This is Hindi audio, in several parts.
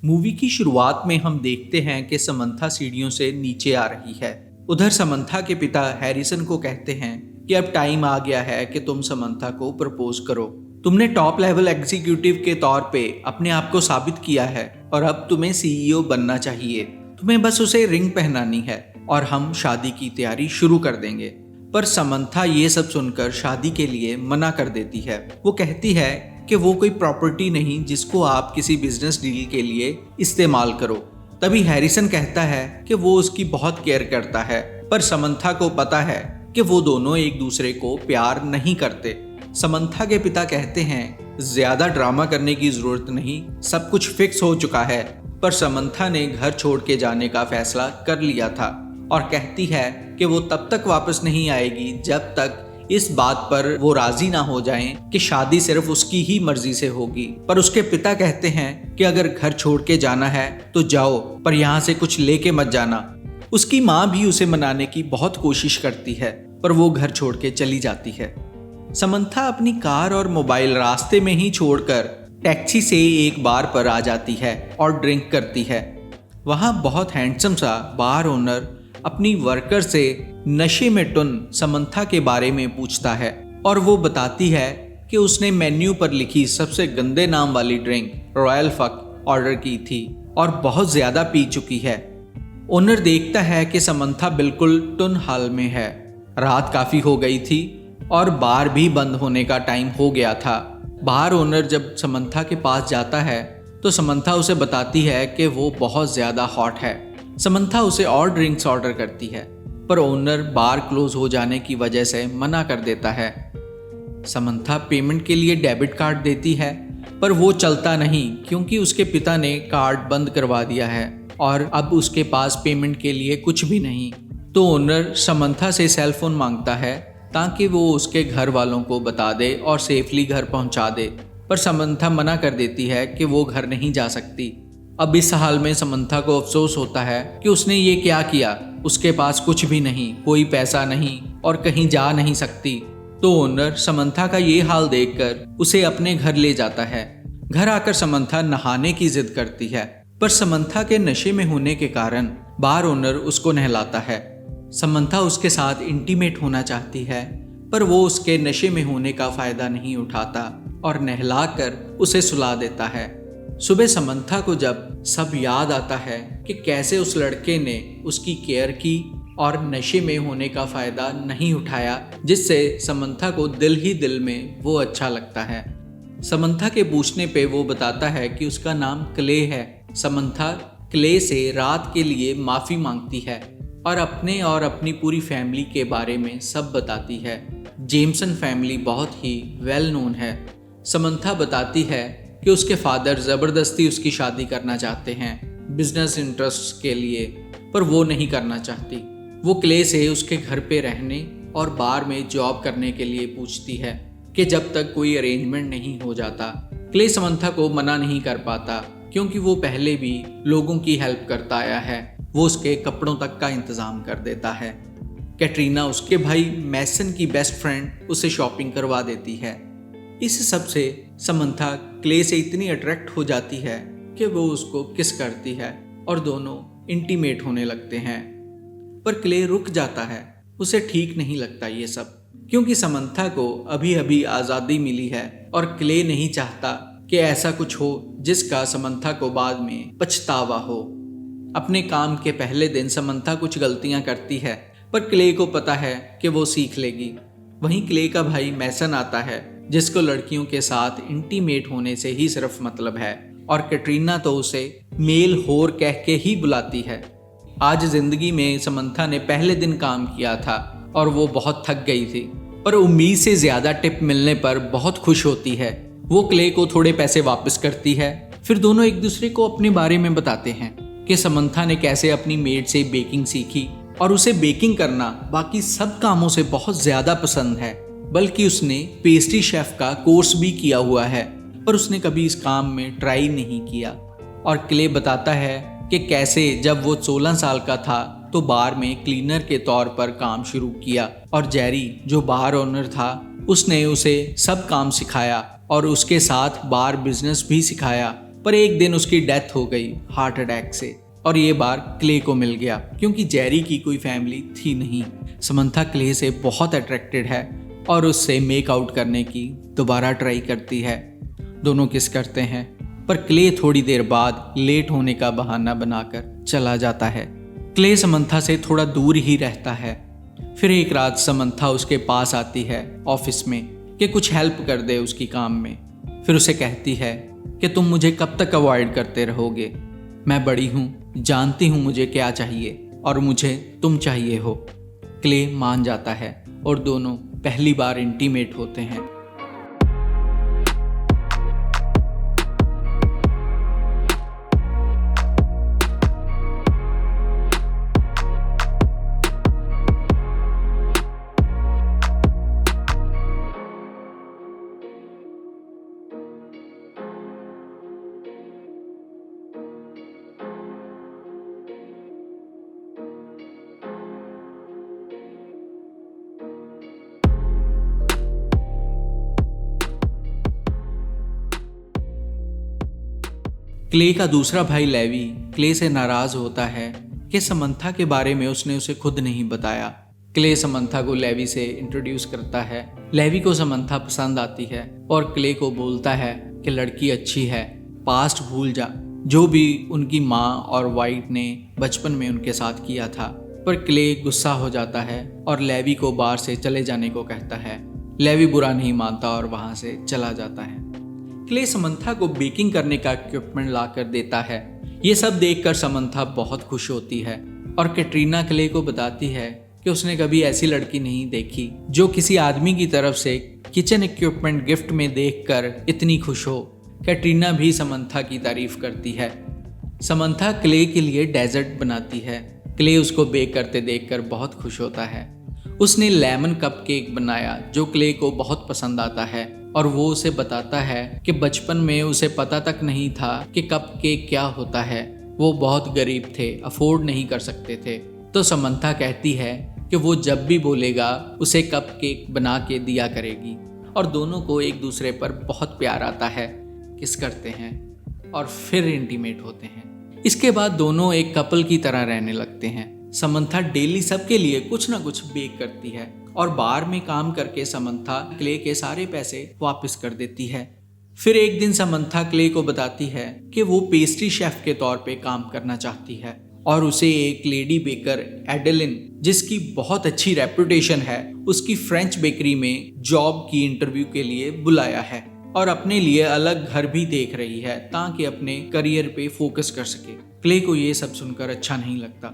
मूवी की शुरुआत में हम देखते हैं कि समंथा सीढ़ियों से नीचे आ रही है। उधर समंथा के पिता हैरिसन को कहते हैं कि अब टाइम आ गया है कि तुम समंथा को प्रपोज करो। तुमने टॉप लेवल एग्जीक्यूटिव के तौर पे अपने आप को साबित किया है और अब तुम्हें सीईओ बनना चाहिए। तुम्हें बस उसे रिंग पहनानी है और हम शादी की तैयारी शुरू कर देंगे। पर समंथा ये सब सुनकर शादी के लिए मना कर देती है। वो कहती है कि वो कोई प्रॉपर्टी नहीं जिसको आप किसी बिजनेस डील के लिए इस्तेमाल करो। तभी हैरिसन कहता है कि वो उसकी बहुत केयर करता है, पर समंथा को पता है कि वो दोनों एक दूसरे को प्यार नहीं करते। समंथा के पिता कहते हैं ज्यादा ड्रामा करने की जरूरत नहीं, सब कुछ फिक्स हो चुका है। पर समंथा ने घर छोड़ के जाने का फैसला कर लिया था और कहती है कि वो तब तक वापस नहीं आएगी जब तक इस बात पर वो राजी ना हो जाएं कि शादी सिर्फ उसकी ही मर्जी से होगी। पर उसके पिता कहते हैं कि अगर घर छोड़ के जाना है तो जाओ, पर यहाँ से कुछ लेके मत जाना। उसकी माँ भी उसे मनाने की बहुत कोशिश करती है, पर वो घर छोड़ के चली जाती है। समंथा अपनी कार और मोबाइल रास्ते में ही छोड़कर टैक्सी से एक बार पर आ जाती है और ड्रिंक करती है। वहाँ बहुत हैंडसम सा बार ओनर अपनी वर्कर से नशे में टुन समंथा के बारे में पूछता है और वो बताती है कि उसने मेन्यू पर लिखी सबसे गंदे नाम वाली ड्रिंक रॉयल फक ऑर्डर की थी और बहुत ज्यादा पी चुकी है। ओनर देखता है कि समंथा बिल्कुल टुन हाल में है। रात काफी हो गई थी और बार भी बंद होने का टाइम हो गया था। बार ओनर जब समंथा के पास जाता है तो समंथा उसे बताती है कि वो बहुत ज्यादा हॉट है। समंथा उसे और ड्रिंक्स ऑर्डर करती है, पर ओनर बार क्लोज हो जाने की वजह से मना कर देता है। समंथा पेमेंट के लिए डेबिट कार्ड देती है, पर वो चलता नहीं क्योंकि उसके पिता ने कार्ड बंद करवा दिया है और अब उसके पास पेमेंट के लिए कुछ भी नहीं। तो ओनर समंथा से सेल फोन मांगता है ताकि वो उसके घर वालों को बता दे और सेफली घर पहुंचा दे, पर समंथा मना कर देती है कि वो घर नहीं जा सकती। अब इस हाल में समंथा को अफसोस होता है कि उसने ये क्या किया। उसके पास कुछ भी नहीं, कोई पैसा नहीं और कहीं जा नहीं सकती। तो ओनर समंथा का ये हाल देखकर उसे अपने घर ले जाता है। घर आकर समंथा नहाने की जिद करती है, पर समंथा के नशे में होने के कारण बार ओनर उसको नहलाता है। समंथा उसके साथ इंटीमेट होना चाहती है, पर वो उसके नशे में होने का फायदा नहीं उठाता और नहलाकर उसे सुला देता है। सुबह समंथा को जब सब याद आता है कि कैसे उस लड़के ने उसकी केयर की और नशे में होने का फायदा नहीं उठाया, जिससे समंथा को दिल ही दिल में वो अच्छा लगता है। समंथा के पूछने पे वो बताता है कि उसका नाम क्ले है। समंथा क्ले से रात के लिए माफी मांगती है और अपनी पूरी फैमिली के बारे में सब बताती है। जेमसन फैमिली बहुत ही वेल नोन है। समंथा बताती है कि उसके फादर ज़बरदस्ती उसकी शादी करना चाहते हैं बिजनेस इंटरेस्ट के लिए, पर वो नहीं करना चाहती। वो क्ले से उसके घर पे रहने और बार में जॉब करने के लिए पूछती है कि जब तक कोई अरेंजमेंट नहीं हो जाता। क्ले समंथा को मना नहीं कर पाता क्योंकि वो पहले भी लोगों की हेल्प करता आया है। वो उसके कपड़ों तक का इंतज़ाम कर देता है। कैटरीना, उसके भाई मैसन की बेस्ट फ्रेंड, उसे शॉपिंग करवा देती है। इस सब से समंथा क्ले से इतनी अट्रैक्ट हो जाती है कि वो उसको किस करती है और दोनों इंटीमेट होने लगते हैं। पर क्ले रुक जाता है, उसे ठीक नहीं लगता ये सब, क्योंकि समंथा को अभी अभी आज़ादी मिली है और क्ले नहीं चाहता कि ऐसा कुछ हो जिसका समंथा को बाद में पछतावा हो। अपने काम के पहले दिन समंथा कुछ गलतियां करती है, पर क्ले को पता है कि वो सीख लेगी। वहीं क्ले का भाई मैसन आता है जिसको लड़कियों के साथ इंटीमेट होने से ही सिर्फ मतलब है, और कैटरीना तो उसे मेल होर कह के ही बुलाती है। आज जिंदगी में समंथा ने पहले दिन काम किया था और वो बहुत थक गई थी, पर उम्मीद से ज्यादा टिप मिलने पर बहुत खुश होती है। वो क्ले को थोड़े पैसे वापस करती है। फिर दोनों एक दूसरे को अपने बारे में बताते हैं कि समंथा ने कैसे अपनी मेड से बेकिंग सीखी और उसे बेकिंग करना बाकी सब कामों से बहुत ज्यादा पसंद है, बल्कि उसने पेस्ट्री शेफ का कोर्स भी किया हुआ है, पर उसने कभी इस काम में ट्राई नहीं किया। और क्ले बताता है कि कैसे जब वो 16 साल का था तो बार में क्लीनर के तौर पर काम शुरू किया और जेरी जो बार ओनर था उसने उसे सब काम सिखाया और उसके साथ बार बिजनेस भी सिखाया। पर एक दिन उसकी डेथ हो गई हार्ट अटैक से, और ये बार क्ले को मिल गया क्योंकि जेरी की कोई फैमिली थी नहीं। समंथा क्ले से बहुत अट्रैक्टेड है और उससे मेक आउट करने की दोबारा ट्राई करती है। दोनों किस करते हैं, पर क्ले थोड़ी देर बाद लेट होने का बहाना बनाकर चला जाता है। क्ले समंथा से थोड़ा दूर ही रहता है। फिर एक रात समंथा उसके पास आती है ऑफिस में कि कुछ हेल्प कर दे उसकी काम में। फिर उसे कहती है कि तुम मुझे कब तक अवॉइड करते रहोगे, मैं बड़ी हूँ, जानती हूँ मुझे क्या चाहिए और मुझे तुम चाहिए हो। क्ले मान जाता है और दोनों पहली बार इंटीमेट होते हैं। क्ले का दूसरा भाई लेवी क्ले से नाराज होता है कि समंथा के बारे में उसने उसे खुद नहीं बताया। क्ले समंथा को लेवी से इंट्रोड्यूस करता है। लेवी को समंथा पसंद आती है और क्ले को बोलता है कि लड़की अच्छी है, पास्ट भूल जा, जो भी उनकी माँ और वाइट ने बचपन में उनके साथ किया था। पर क्ले गुस्सा हो जाता है और लेवी को बार से चले जाने को कहता है। लेवी बुरा नहीं मानता और वहाँ से चला जाता है। क्ले समंथा को बेकिंग करने का इक्विपमेंट ला कर देता है। ये सब देखकर समंथा बहुत खुश होती है और कैटरीना क्ले को बताती है कि उसने कभी ऐसी लड़की नहीं देखी जो किसी आदमी की तरफ से किचन इक्विपमेंट गिफ्ट में देखकर इतनी खुश हो। कैटरीना भी समंथा की तारीफ करती है। समंथा क्ले के लिए डेजर्ट बनाती है। क्ले उसको बेक करते देखकर बहुत खुश होता है। उसने लेमन कप केक बनाया जो क्ले को बहुत पसंद आता है और वो उसे बताता है कि बचपन में उसे पता तक नहीं था कि कप केक क्या होता है। वो बहुत गरीब थे, अफोर्ड नहीं कर सकते थे। तो समंथा कहती है कि वो जब भी बोलेगा उसे कप केक बना के दिया करेगी और दोनों को एक दूसरे पर बहुत प्यार आता है। किस करते हैं और फिर इंटीमेट होते हैं। इसके बाद दोनों एक कपल की तरह रहने लगते हैं। समंथा डेली सबके लिए कुछ ना कुछ बेक करती है और बार में काम करके समंथा क्ले के सारे पैसे वापस कर देती है। फिर एक दिन समंथा क्ले को बताती है कि वो पेस्ट्री शेफ के तौर पे काम करना चाहती है और उसे एक लेडी बेकर एडेलिन, जिसकी बहुत अच्छी रेपुटेशन है, उसकी फ्रेंच बेकरी में जॉब की इंटरव्यू के लिए बुलाया है और अपने लिए अलग घर भी देख रही है ताकि अपने करियर पे फोकस कर सके। क्ले को ये सब सुनकर अच्छा नहीं लगता।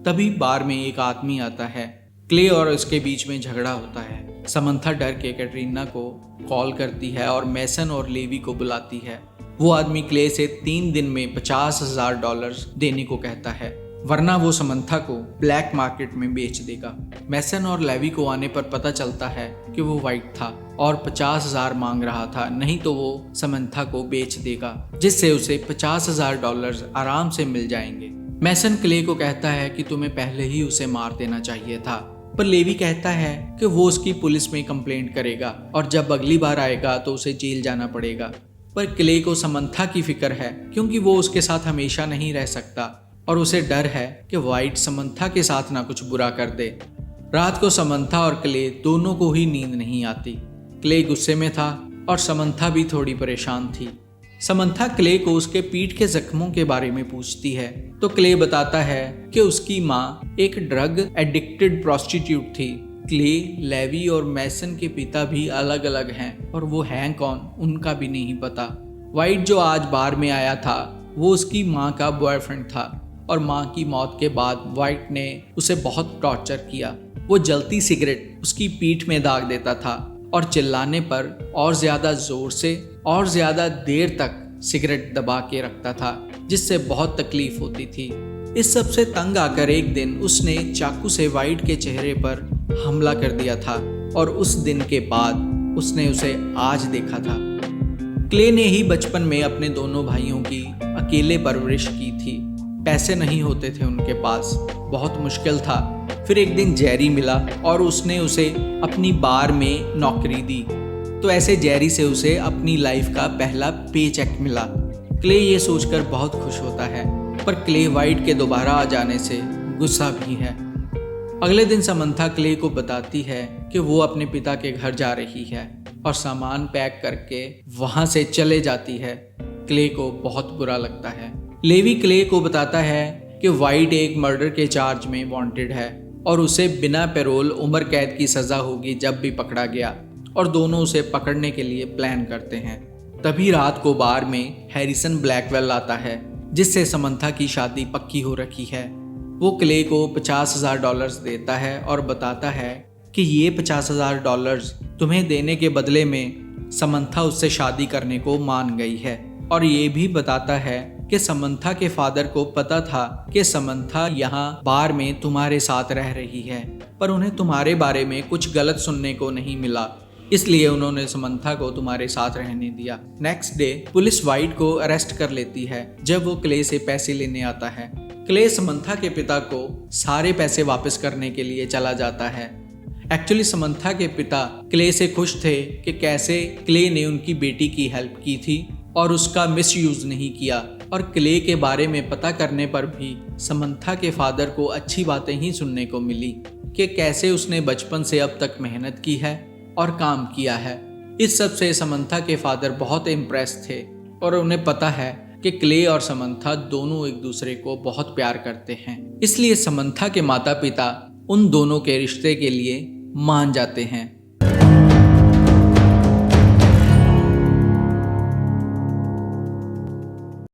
तभी बार में एक आदमी आता है। क्ले और उसके बीच में झगड़ा होता है। समंथा डर के कैटरीना को कॉल करती है और मैसन और लेवी को बुलाती है। वो आदमी क्ले से 3 दिन में $50,000 देने को कहता है, वरना वो समंथा को ब्लैक मार्केट में बेच देगा। मैसन और लेवी को आने पर पता चलता है कि वो वाइट था और 50,000 मांग रहा था, नहीं तो वो समंथा को बेच देगा, जिससे उसे $50,000 आराम से मिल जाएंगे। मैसन क्ले को कहता है कि तुम्हें पहले ही उसे मार देना चाहिए था, पर लेवी कहता है कि वो उसकी पुलिस में कंप्लेंट करेगा और जब अगली बार आएगा तो उसे जेल जाना पड़ेगा। पर क्ले को समंथा की फिक्र है क्योंकि वो उसके साथ हमेशा नहीं रह सकता और उसे डर है कि वाइट समंथा के साथ ना कुछ बुरा कर दे। रात को समंथा और क्ले दोनों को ही नींद नहीं आती। क्ले गुस्से में था और समंथा भी थोड़ी परेशान थी। समंथा क्ले को उसके पीठ के जख्मों के बारे में पूछती है तो क्ले बताता है कि उसकी माँ एक ड्रग एडिक्टेड प्रोस्टिट्यूट थी। क्ले, लेवी और मैसन के पिता भी अलग अलग हैं और वो हैं कौन उनका भी नहीं पता। वाइट जो आज बार में आया था वो उसकी माँ का बॉयफ्रेंड था और माँ की मौत के बाद वाइट ने उसे बहुत टॉर्चर किया। वो जलती सिगरेट उसकी पीठ में दाग देता था और चिल्लाने पर और ज़्यादा ज़ोर से और ज़्यादा देर तक सिगरेट दबा के रखता था, जिससे बहुत तकलीफ होती थी। इस सब से तंग आकर एक दिन उसने चाकू से वाइट के चेहरे पर हमला कर दिया था और उस दिन के बाद उसने उसे आज देखा था। क्ले ने ही बचपन में अपने दोनों भाइयों की अकेले परवरिश की थी। पैसे नहीं होते थे उनके पास, बहुत मुश्किल था। फिर एक दिन जेरी मिला और उसने उसे अपनी बार में नौकरी दी। तो ऐसे जेरी से उसे अपनी लाइफ का पहला पे चेक मिला। क्ले ये सोचकर बहुत खुश होता है, पर क्ले वाइट के दोबारा आ जाने से गुस्सा भी है। अगले दिन समंथा क्ले को बताती है कि वो अपने पिता के घर जा रही है और सामान पैक करके वहां से चले जाती है। क्ले को बहुत बुरा लगता है। लेवी क्ले को बताता है कि वाइट एक मर्डर के चार्ज में वांटेड है और उसे बिना पैरोल उम्र कैद की सज़ा होगी जब भी पकड़ा गया, और दोनों उसे पकड़ने के लिए प्लान करते हैं। तभी रात को बार में हैरिसन ब्लैकवेल आता है, जिससे समंथा की शादी पक्की हो रखी है। वो क्ले को $50,000 देता है और बताता है कि ये $50,000 तुम्हें देने के बदले में समंथा उससे शादी करने को मान गई है। और ये भी बताता है कि समंथा के फादर को पता था कि समंथा यहाँ बार में तुम्हारे साथ रह रही है, पर उन्हें तुम्हारे बारे में कुछ गलत सुनने को नहीं मिला, इसलिए उन्होंने समंथा को तुम्हारे साथ रहने दिया। नेक्स्ट डे पुलिस वाइट को अरेस्ट कर लेती है जब वो क्ले से पैसे लेने आता है। क्ले समंथा के पिता को सारे पैसे वापस करने के लिए चला जाता है। एक्चुअली समंथा के पिता क्ले से खुश थे कि कैसे क्ले ने उनकी बेटी की हेल्प की थी और उसका मिसयूज नहीं किया, और क्ले के बारे में पता करने पर भी समंथा के फादर को अच्छी बातें ही सुनने को मिली कि कैसे उसने बचपन से अब तक मेहनत की है और काम किया है। इस सब से समंथा के फादर बहुत इम्प्रेस थे और उन्हें पता है कि क्ले और समंथा दोनों एक दूसरे को बहुत प्यार करते हैं, इसलिए समंथा के माता पिता उन दोनों के रिश्ते के लिए मान जाते हैं।